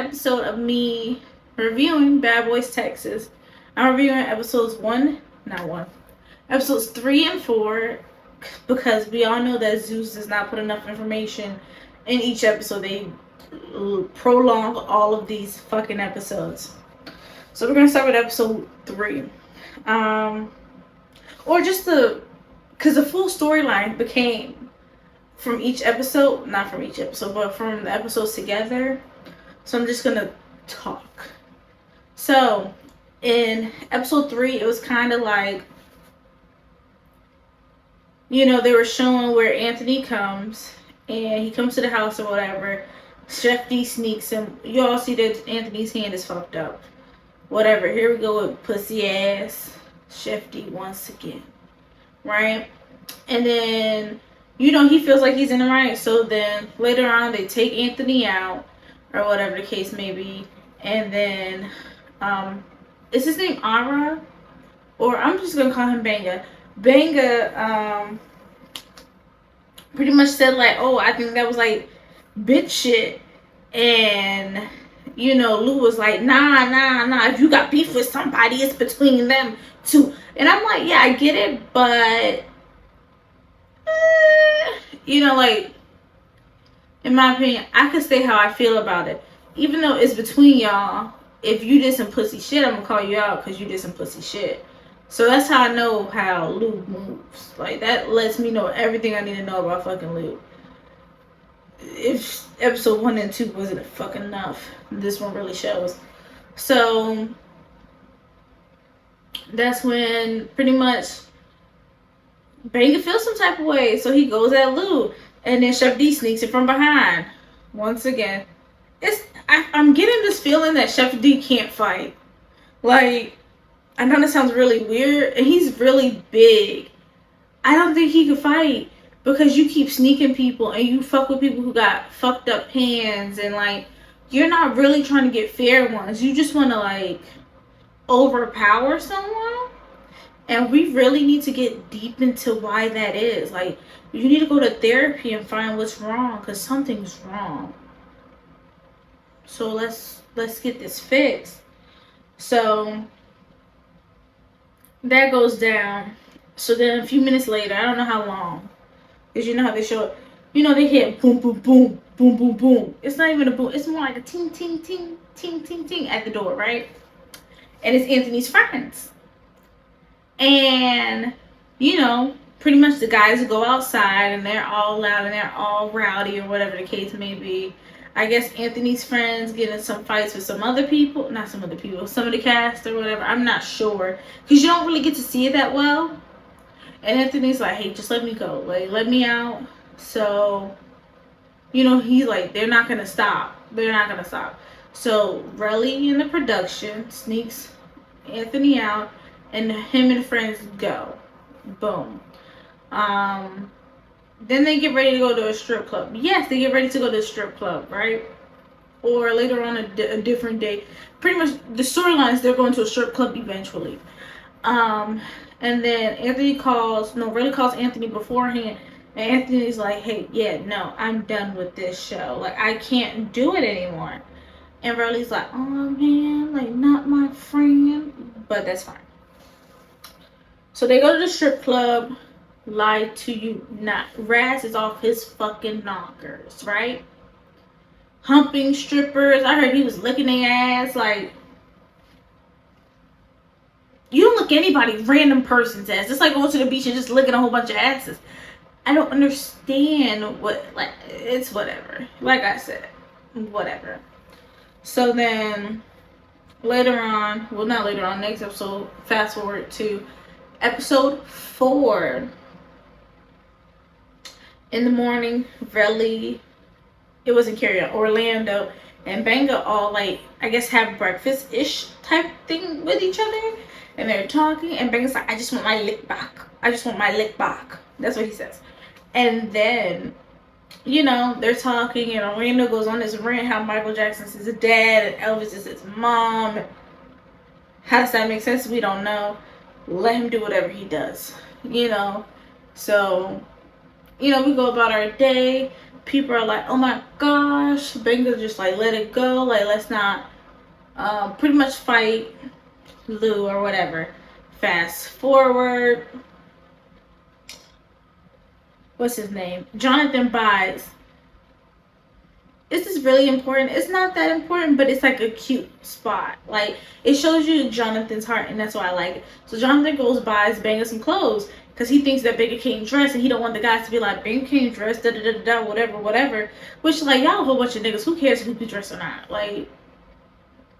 episode of me reviewing Bad Boys Texas. I'm reviewing episodes 3 and 4, because we all know that Zeus does not put enough information in each episode. They prolong all of these fucking episodes. So we're gonna start with episode 3. Or just because the full storyline became from each episode, not from each episode, but from the episodes together. So I'm just gonna talk. So in episode 3, it was kind of like, you know, they were showing where Anthony comes, and he comes to the house or whatever. Chef D sneaks him. You all see that Anthony's hand is fucked up. Whatever. Here we go with pussy ass Chef D once again. Right? And then, you know, he feels like he's in the right. So then later on, they take Anthony out, or whatever the case may be. And then, is his name Ara? Or I'm just going to call him Banga. Banga, pretty much said like, oh, I think that was like bitch shit. And, you know, Lou was like, nah. If you got beef with somebody, it's between them two. And I'm like, yeah, I get it, but, you know, like, in my opinion, I could say how I feel about it. Even though it's between y'all, if you did some pussy shit, I'm gonna call you out because you did some pussy shit. So that's how I know how Lou moves. Like, that lets me know everything I need to know about fucking Lou. If episode 1 and 2 wasn't fucking enough, this one really shows. So that's when pretty much Banga feels some type of way, so he goes at Lou, and then Chef D sneaks it from behind. Once again, I'm getting this feeling that Chef D can't fight. Like, I know that sounds really weird, and he's really big. I don't think he could fight, because you keep sneaking people and you fuck with people who got fucked up hands, and like, you're not really trying to get fair ones. You just want to like overpower someone. And we really need to get deep into why that is. Like, you need to go to therapy and find what's wrong, because something's wrong. So let's get this fixed. So that goes down. So then a few minutes later, I don't know how long, because you know how they show it. You know, they hit boom, boom, boom, boom, boom, boom. It's not even a boom. It's more like a ting, ting, ting, ting, ting, ting at the door, right? And it's Anthony's friends. And, you know, pretty much the guys go outside and they're all loud and they're all rowdy or whatever the case may be. I guess Anthony's friends get in some fights with some of the cast or whatever. I'm not sure, because you don't really get to see it that well. And Anthony's like, hey, just let me go. Like, let me out. So, you know, he's like, they're not going to stop. So, Relly in the production sneaks Anthony out, and him and friends go. Boom. Then they get ready to go to a strip club. Yes, they get ready to go to a strip club, right? Or later on a different day. Pretty much the storyline is they're going to a strip club eventually. And then Relly calls Anthony beforehand. And Anthony's like, hey, yeah, no, I'm done with this show. Like, I can't do it anymore. And Relly's like, oh, man, like, not my friend. But that's fine. So they go to the strip club. Lie to you not. Raz is off his fucking knockers, right? Humping strippers. I heard he was licking their ass. Like, you don't lick anybody, random person's ass. It's like going to the beach and just licking a whole bunch of asses. I don't understand what, like, it's whatever. Like I said, whatever. So then, later on, well, not later on, next episode, fast forward to episode 4. In the morning, Relly, it wasn't Carrie, Orlando, and Banga all, like, I guess have breakfast-ish type thing with each other. And they're talking, and Banga's like, I just want my lick back. That's what he says. And then, you know, they're talking, and Orlando goes on this rant how Michael Jackson's his dad and Elvis is his mom. How does that make sense? We don't know. Let him do whatever he does, you know. So, you know, we go about our day. people are like, oh my gosh, Benga just like let it go, like let's not pretty much fight Lou or whatever. Fast forward, what's his name? Jonathan buys. Is this really important? It's not that important, but it's like a cute spot. Like, it shows you Jonathan's heart, and that's why I like it. So Jonathan goes buys Banger some clothes because he thinks that Banger can't dress, and he don't want the guys to be like, Banger can't dress, da da da da, whatever, whatever. Which, like, y'all a whole bunch of niggas. Who cares who can dress or not? Like,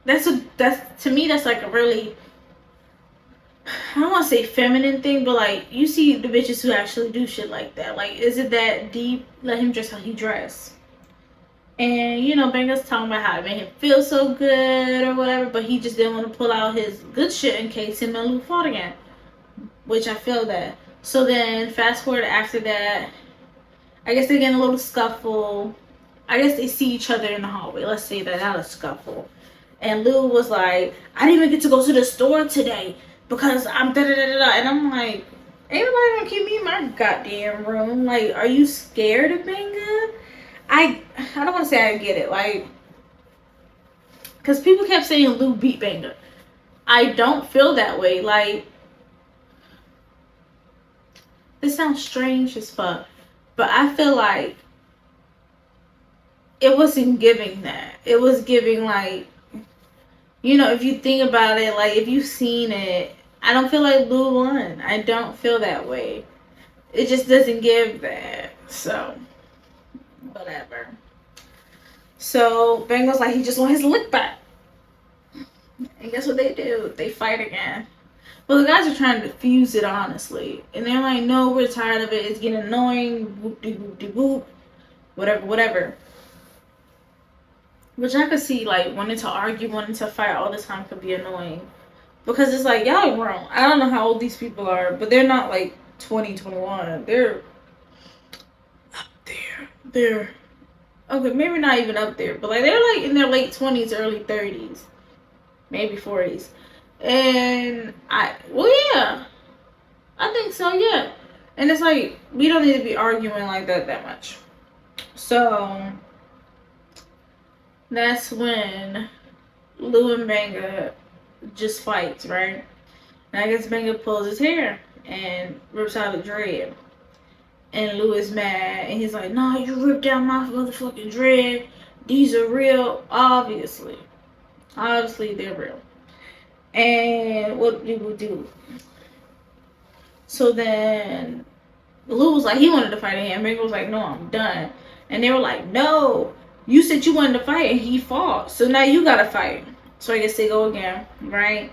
that's to me, that's like a really, I don't want to say feminine thing, but like, you see the bitches who actually do shit like that. Like, is it that deep? Let him dress how he dress. And, you know, Banger's talking about how it made him feel so good or whatever, but he just didn't want to pull out his good shit in case him and Lou fought again. Which I feel that. So then, fast forward after that, I guess they get in a little scuffle. I guess they see each other in the hallway. Let's say that, not a scuffle. And Lou was like, I didn't even get to go to the store today because I'm da-da-da-da-da. And I'm like, ain't nobody gonna keep me in my goddamn room. Like, are you scared of Banger? I don't want to say I get it, like, because people kept saying Lou beat Banger. I don't feel that way. Like, this sounds strange as fuck, but I feel like it wasn't giving that. It was giving, like, you know, if you think about it, like, if you've seen it, I don't feel like Lou won. I don't feel that way. It just doesn't give that. So, whatever. So Bengal's like, he just wants his lick back. And guess what they do? They fight again. Well, the guys are trying to defuse it, honestly. And they're like, no, we're tired of it. It's getting annoying. Whoop-de-whoop-de-whoop. Whatever, whatever. Which I could see, like, wanting to argue, wanting to fight all the time could be annoying. Because it's like, y'all are grown. I don't know how old these people are, but they're not, like, 20, 21. They're up there. They're, okay, maybe not even up there, but, like, they're, like, in their late 20s, early 30s. Maybe 40s. And well, yeah. I think so, yeah. And it's like, we don't need to be arguing like that much. So, that's when Lou and Banga just fights, right? And I guess Banga pulls his hair and rips out a dread. And Lou is mad, and he's like, nah, you ripped out my motherfucking dread. These are real, obviously. Obviously, they're real. And what we would do. So then Lou was like, he wanted to fight him. Banga was like, no, I'm done. And they were like, no, you said you wanted to fight, and he fought. So now you gotta fight. So I guess they go again, right?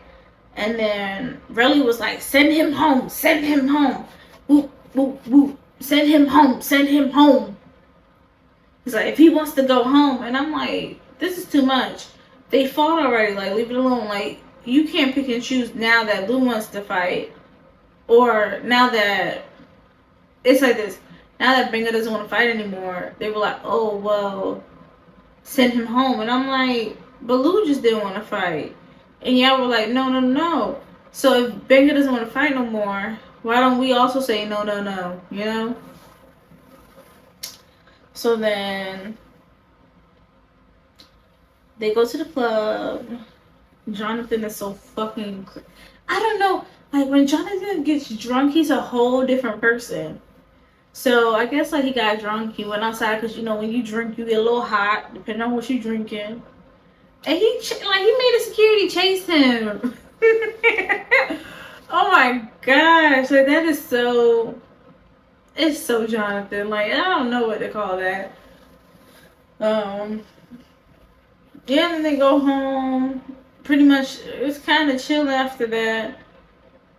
And then Relly was like, send him home, send him home. Whoop, whoop, whoop. Send him home, send him home. He's like, if he wants to go home. And I'm like, this is too much. They fought already, like, leave it alone. Like, you can't pick and choose now that Lou wants to fight. Or now that, it's like this. Now that Banga doesn't want to fight anymore, they were like, oh, well, send him home. And I'm like, but Lou just didn't want to fight. And y'all were like, no, no, no. So if Banga doesn't want to fight no more, why don't we also say no, no, no, you know? So then they go to the club. Jonathan is so fucking, I don't know, like when Jonathan gets drunk, he's a whole different person. So I guess like he got drunk, he went outside because you know when you drink you get a little hot depending on what you're drinking. And he made a security chase him. Oh my gosh, like that is so, it's so Jonathan. Like I don't know what to call that. Yeah, and then they go home. Pretty much, it was kind of chill after that.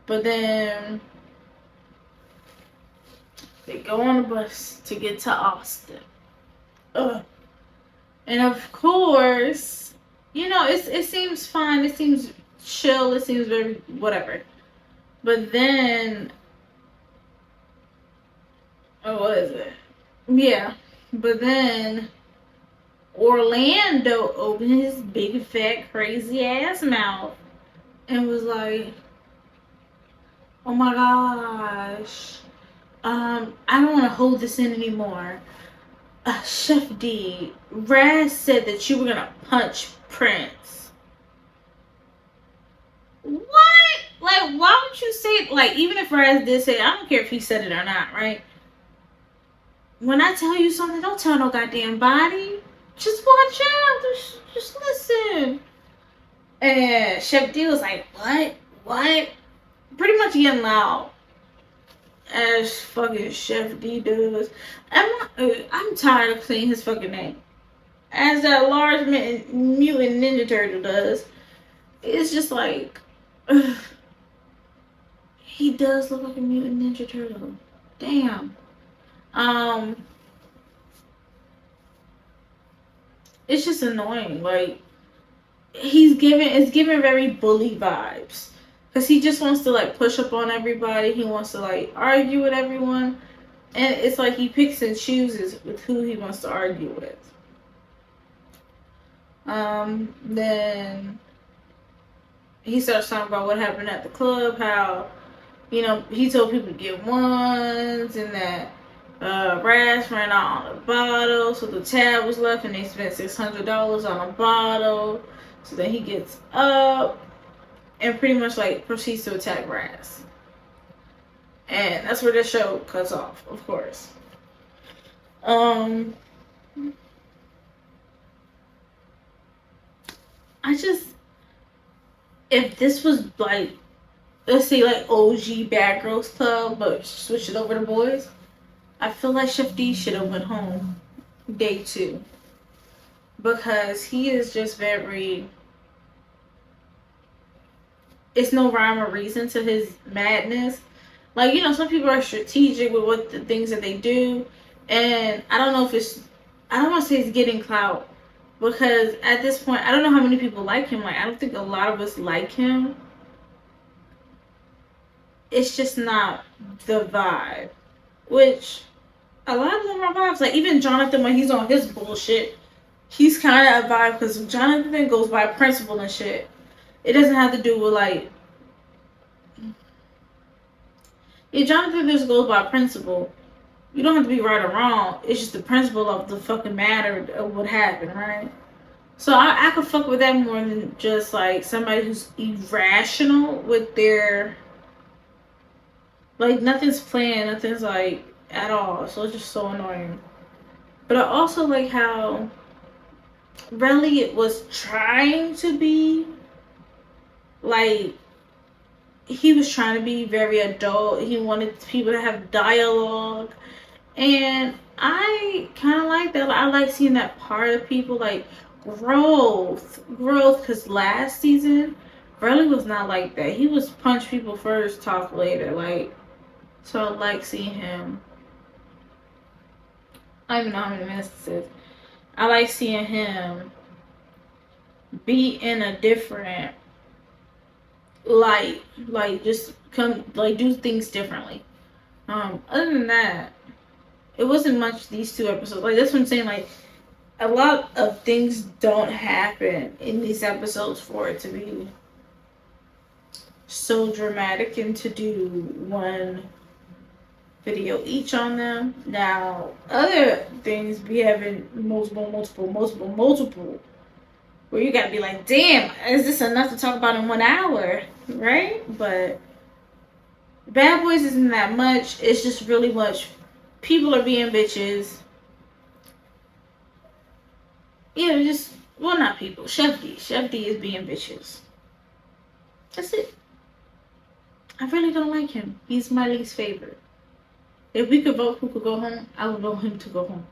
But then they go on a bus to get to Austin. Ugh. And of course, you know, it seems fine. It seems chill. It seems very whatever. But then, oh, what is it? Yeah. But then Orlando opened his big fat crazy ass mouth and was like, oh my gosh, I don't want to hold this in anymore. Chef D, Raz said that you were gonna punch Prince. What? Like, why would you say it? Like, even if Raz did say it, I don't care if he said it or not, right? When I tell you something, don't tell no goddamn body. Just watch out. Just listen. And Chef D was like, what? What? Pretty much getting loud. As fucking Chef D does. I'm tired of saying his fucking name. As that large mutant ninja turtle does. It's just like, ugh. He does look like a mutant ninja turtle. Damn. It's just annoying. Like, it's giving very bully vibes. Because he just wants to, like, push up on everybody. He wants to, like, argue with everyone. And it's like he picks and chooses with who he wants to argue with. Then he starts talking about what happened at the club, how, you know, he told people to get ones, and that Raz ran out on a bottle, so the tab was left, and they spent $600 on a bottle. So then he gets up and pretty much, like, proceeds to attack Raz. And that's where the show cuts off, of course. If this was, like, let's say, like, OG Bad Girls Club, but switch it over to boys, I feel like Chef D should have went home day 2. Because he is just very, it's no rhyme or reason to his madness. Like, you know, some people are strategic with what the things that they do. And I don't know if it's, I don't want to say it's getting clout. Because at this point, I don't know how many people like him. Like, I don't think a lot of us like him. It's just not the vibe. Which, a lot of them are vibes. Like, even Jonathan, when he's on his bullshit, he's kind of a vibe. Because Jonathan goes by principle and shit. It doesn't have to do with, like, yeah, Jonathan just goes by principle. You don't have to be right or wrong. It's just the principle of the fucking matter of what happened, right? So I could fuck with that more than just, like, somebody who's irrational with their, like, nothing's planned, nothing's, like, at all. So it's just so annoying. But I also like how Relly was trying to be, like, he was trying to be very adult. He wanted people to have dialogue. And I kind of like that. I like seeing that part of people, like, growth. Because last season, Relly was not like that. He was punch people first, talk later. Like, so I like seeing him. I don't even know how many minutes this is. I like seeing him be in a different light. Like, just come, like, do things differently. Other than that, it wasn't much these 2 episodes. Like, that's what I'm saying. Like, a lot of things don't happen in these episodes for it to be so dramatic and to do one video each on them. Now, other things be having multiple, where you gotta be like, damn, is this enough to talk about in 1 hour, right? But Bad Boys isn't that much. It's just really much. People are being bitches. Yeah, just, well, not people. Chef D. Chef D is being bitches. That's it. I really don't like him. He's my least favorite. If we could vote who could go home, I would vote him to go home.